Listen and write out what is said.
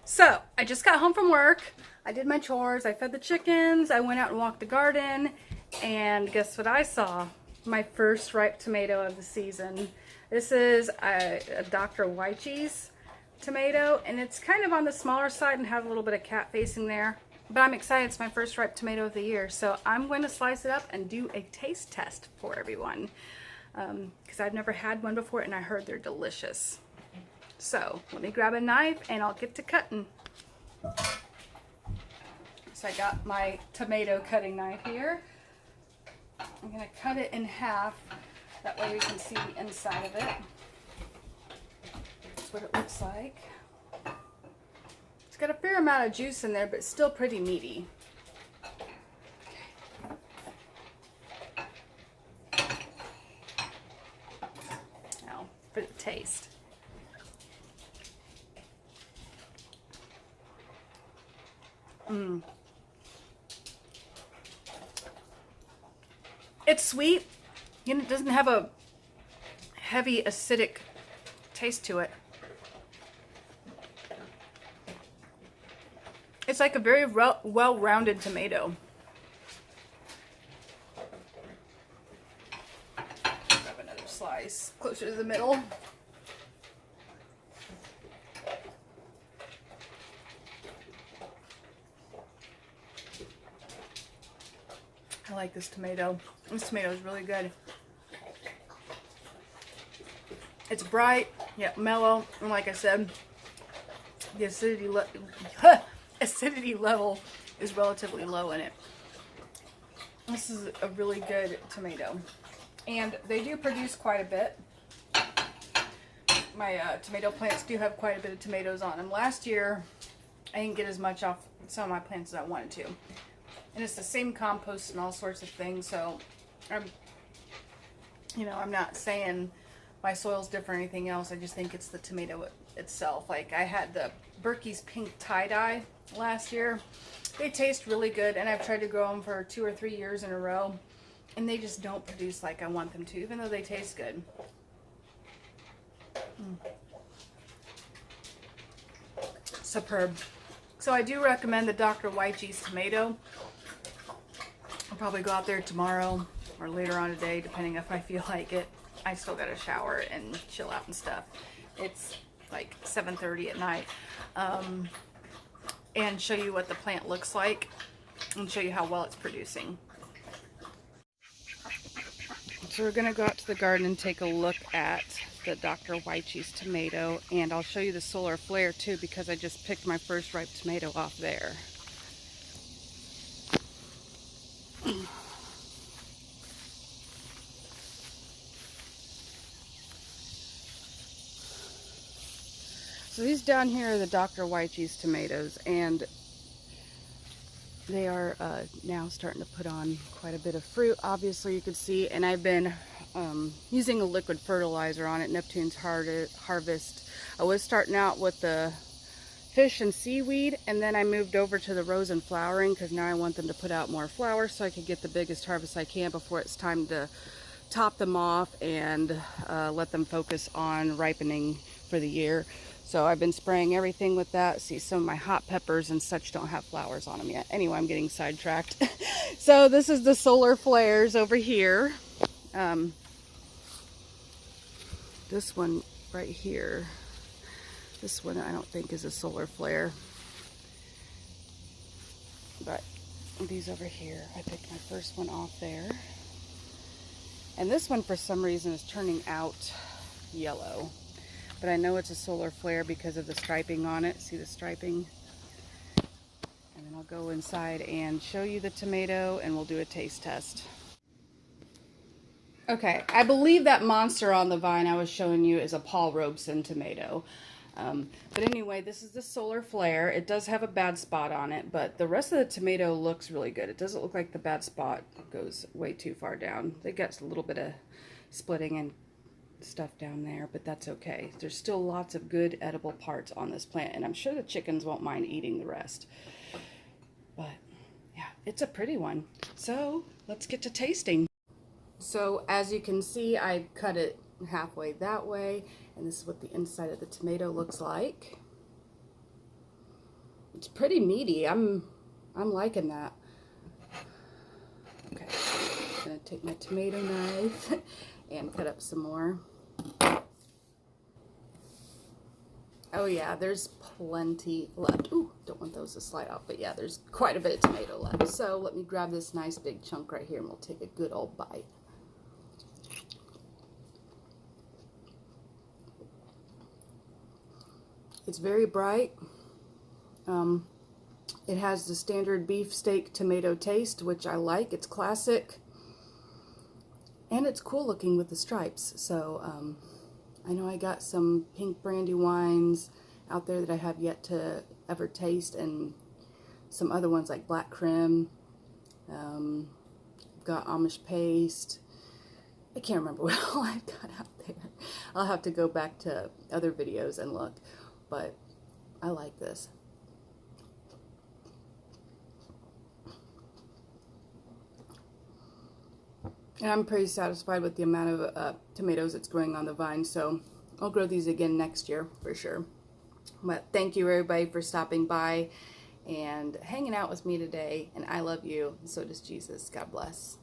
So, I just got home from work. I did my chores. I fed the chickens. I went out and walked the garden. And guess what I saw? My first ripe tomato of the season. This is a Dr. Wyche's tomato. And it's kind of on the smaller side and has a little bit of cat facing there. But I'm excited. It's my first ripe tomato of the year. So I'm going to slice it up and do a taste test for everyone. Because I've never had one before and I heard they're delicious. So let me grab a knife and I'll get to cutting. So I got my tomato cutting knife here. I'm going to cut it in half. That way we can see the inside of it. That's what it looks like. It's got a fair amount of juice in there, but still pretty meaty. Now for the taste. It's sweet, and it doesn't have a heavy acidic taste to it. It's like a very well-rounded tomato. Grab another slice closer to the middle. I like this tomato. This tomato is really good. It's bright, yet mellow, and like I said, the acidity level is relatively low in it. This is a really good tomato, and they do produce quite a bit. My tomato plants do have quite a bit of tomatoes on them. Last year, I didn't get as much off some of my plants as I wanted to. And it's the same compost and all sorts of things, so I'm not saying my soil's different or anything else. I just think it's the tomato itself. Like I had the Berkey's pink tie-dye last year. They taste really good, and I've tried to grow them for 2 or 3 years in a row, and they just don't produce like I want them to, even though they taste good. Superb. So I do recommend the Dr. Wyche's tomato. I'll probably go out there tomorrow or later on today, depending if I feel like it. I still got to shower and chill out and stuff. It's like 7:30 at night. And show you what the plant looks like and show you how well it's producing. So we're going to go out to the garden and take a look at the Dr. Wyche's tomato, and I'll show you the solar flare too, because I just picked my first ripe tomato off there. So these down here are the Dr. Wyche's tomatoes, and they are now starting to put on quite a bit of fruit, obviously you can see, and I've been using a liquid fertilizer on it, Neptune's Harvest. I was starting out with the fish and seaweed, and then I moved over to the rose and flowering because now I want them to put out more flowers so I can get the biggest harvest I can before it's time to top them off and let them focus on ripening for the year. So I've been spraying everything with that. See, some of my hot peppers and such don't have flowers on them yet. Anyway, I'm getting sidetracked. So this is the solar flares over here. This one right here, this one I don't think is a solar flare, but these over here, I picked my first one off there. And this one for some reason is turning out yellow, but I know it's a solar flare because of the striping on it. See the striping? And then I'll go inside and show you the tomato and we'll do a taste test. Okay, I believe that monster on the vine I was showing you is a Paul Robeson tomato. But anyway, this is the solar flare. It does have a bad spot on it, but the rest of the tomato looks really good. It doesn't look like the bad spot goes way too far down. It gets a little bit of splitting and stuff down there, but that's okay. There's still lots of good edible parts on this plant, and I'm sure the chickens won't mind eating the rest. But yeah, it's a pretty one. So let's get to tasting. So as you can see, I cut it halfway that way, and this is what the inside of the tomato looks like. It's pretty meaty. I'm liking that. Okay, I'm gonna take my tomato knife and cut up some more. Oh yeah, there's plenty left. Ooh, don't want those to slide off, but yeah, there's quite a bit of tomato left. So let me grab this nice big chunk right here and we'll take a good old bite. It's very bright. It has the standard beefsteak tomato taste, which I like. It's classic. And it's cool looking with the stripes. So I know I got some pink brandy wines out there that I have yet to ever taste, and some other ones like black creme. Got Amish paste. I can't remember what all I've got out there. I'll have to go back to other videos and look. But I like this. And I'm pretty satisfied with the amount of tomatoes that's growing on the vine, so I'll grow these again next year for sure. But thank you everybody for stopping by and hanging out with me today, and I love you, and so does Jesus. God bless.